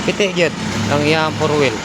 Piti gyud ang iyang four wheel.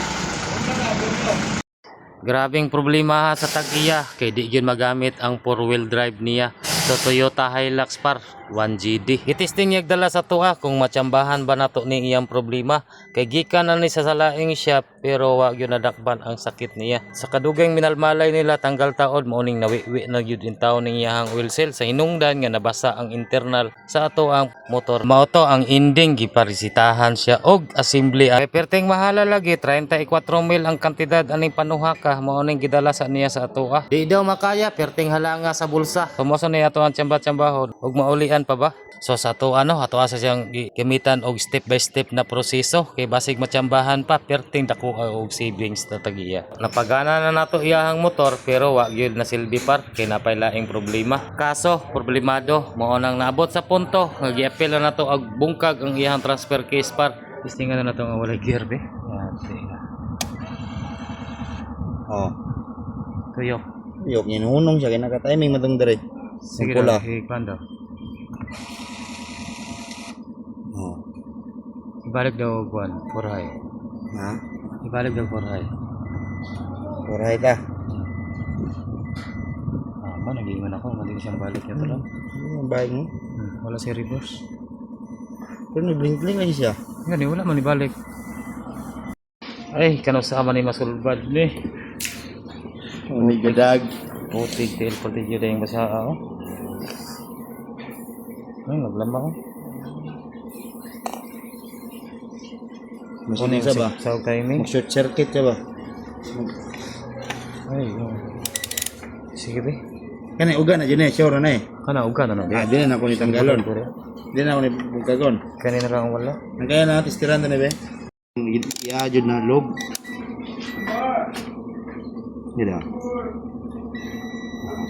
Grabing problema sa tag-iya kay di gyud magamit ang four wheel drive niya. So Toyota Hilux par 1GD. Itisting niya dala sa tuwa kung matsambahan ba nato ni iyang problema. Kay gikan na ni sa laing shop pero wa gyud nadakban ang sakit niya. Sa kadugay minalmalay nila tanggal taod mauning nawiwi na gyud in taon ning iyang wheel cell sa hinungdan nga nabasa ang internal sa ato ang motor. Mao to ang ending giparisitahan siya og assembly. Kay perteng mahala lagi 34 mil ang kantidad aning panuhaka mauning gidala sa niya sa atoa. Di daw makaya perteng halanga sa bulsa. Tumoso niya ato ang tsamba-tsambahon og maulian pa ba? So sa ato ato asa siyang gamitan og step by step na proseso kay basig matsambahan pa perting dako og savings na tagiya. Napagana na nato iyahang motor pero wa gyud na silbi par kay napay laing problema. Kaso problemado mao nang naabot sa punto nga giapil na nato og bungkag ang iyahang transfer case par. Istingan na nato nga walay gear be. Oh. Tuyok. Yok hinunong siya kay naka-timing matong dire. Sige pula. Ikwan daw. Oh. Ibalik daw buwan, Purhay. Ha? Ibalik daw Purhay. Kuray ka. Nag-iingan ako, mali siyang balik niya talaga. Ang baik mo. Wala si reverse. Pero nag-blink-blink lagi siya. Yan, wala man ibalik. Ay, kanusama ni masulbad ni. Uni gadag. Putig, tail putig yun yung basa ako. Ay, naglama ko. Masin sa ba? Sa timing. Mag-short circuit ka ba? Ay, sige be. Kanay uga na dyan eh, sure na eh. Kana, uga na Ah, di na ako ni tanggalon. Di na ako ni bungkagon. Kanina lang wala. Ang kaya na testiran na be. Iajud na log. Gila.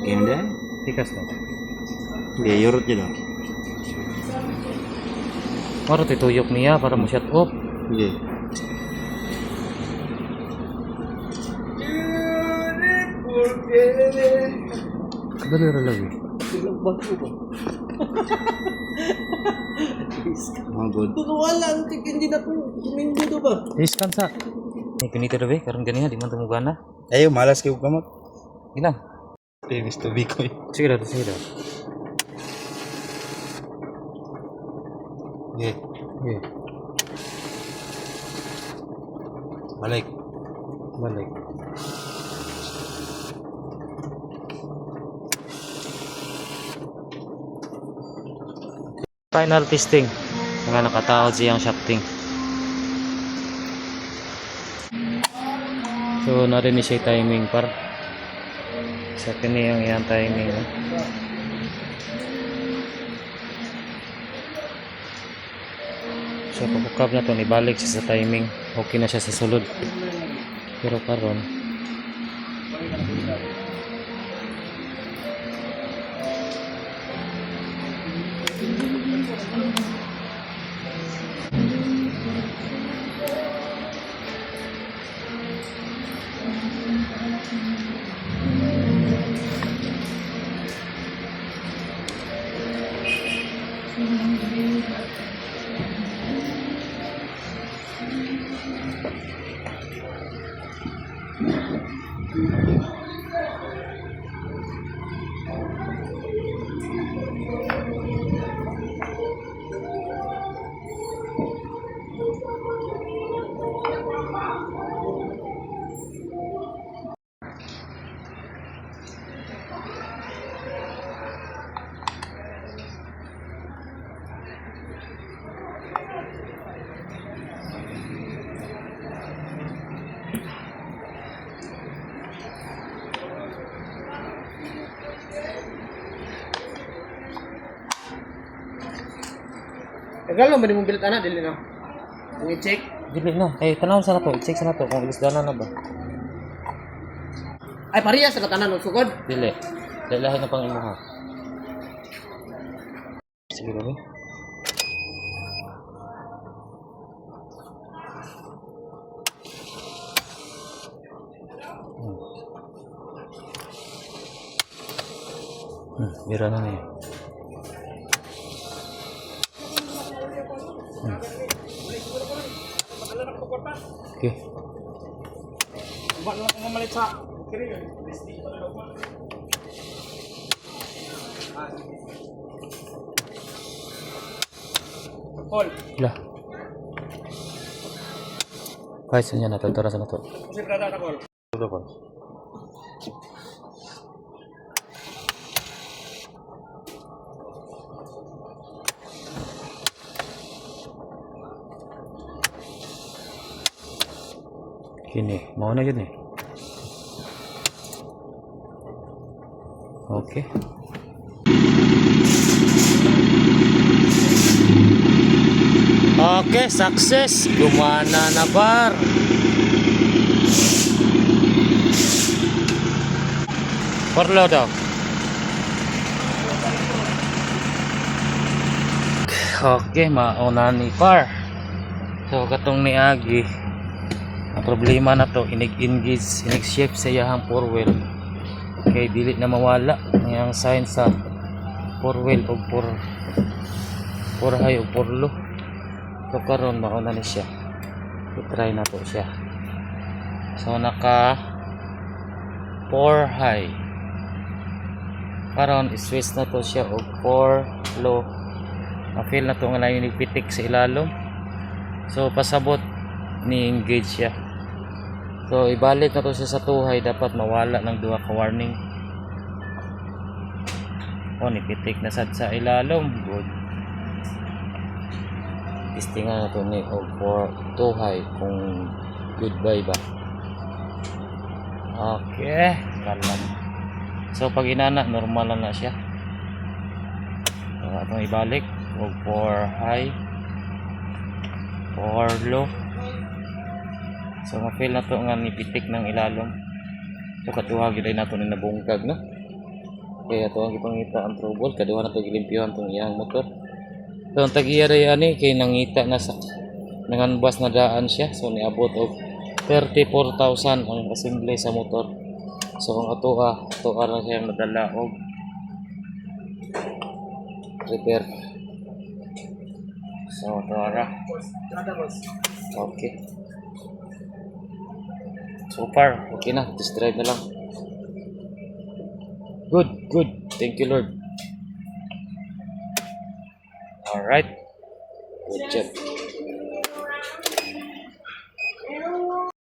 Okay na dyan? Tikas na. Hindi, yorot dyan. Maro tituyok niya para mo shut off. Hindi. Dali ra lagi. Mga good. Wala, hindi na po. Hindi to ba? Iskan sa. Ni pinito ra be, karon ganiha di man tumugana. Ayo, malas kayo kamot. Ilang. Timis to bikoy. Sige daw, sige daw. Hindi. Okay. Balik. Balik. Final testing. Mga nakataod siyang shafting. So, narinig siya timing par. Sa kini ang iyang timing. So, pagkukab na to, ibalik siya sa timing. Okay na siya sa sulod. Pero karon Tagal mo, di mo bilit anak, dili na. Kung i-check. dili na. Eh, tanawon sa nato. Check sa nato kung isdana na ba. Ay, parehas sa katanan ng sugod. Dili. Dalahin na pang imuha. Sige daw eh. Bira na niya. Okay. Ba na kung mamalit sa kiri. Paul, Lah. Guys, nya na tora sa nato. kasi brada na Paul. Ito po. Kini, mau na yun eh. Okay. Okay, success. Gumana na bar. Perlo daw. Okay, mauna ni par. So katong niagi. Ang problema na to, inig-engage, inig-shift sa iyahang 4 wheel. Kay dili na mawala ang sign sa 4 wheel o 4 high o 4 low. So karon mauna ni siya. I-try na to siya. So naka 4 high. Karon i-switch na to siya og 4 low. Ma-feel na to nga lain pitik sa ilalom. So pasabot ni engage siya. So ibalik na to siya sa 2 high, dapat mawala ng 2 ka warning. O nipitik na sad sa ilalom. Good. Testingan na to ni og for 2 high kung goodbye ba. Okay, kalam. So pag inana normal lang na siya. So atong ibalik og 4 high, 4 low. So ma-feel na to nga nipitik ng ilalom. So katuha gid na to ni nabungkag no. Kaya to ang ipangita ang trouble, kaduha na to gilimpyuhan tong iyang motor. So ang tagiya ray ani kay nangita na sa nanganbas na daan siya. So niabot og 34,000 ang assembly sa motor. So ang atoa ra siya madala og repair. So atoa ra. Okay. So far, okay na. Test drive na lang. Good, good. Thank you, Lord. Alright. Good job.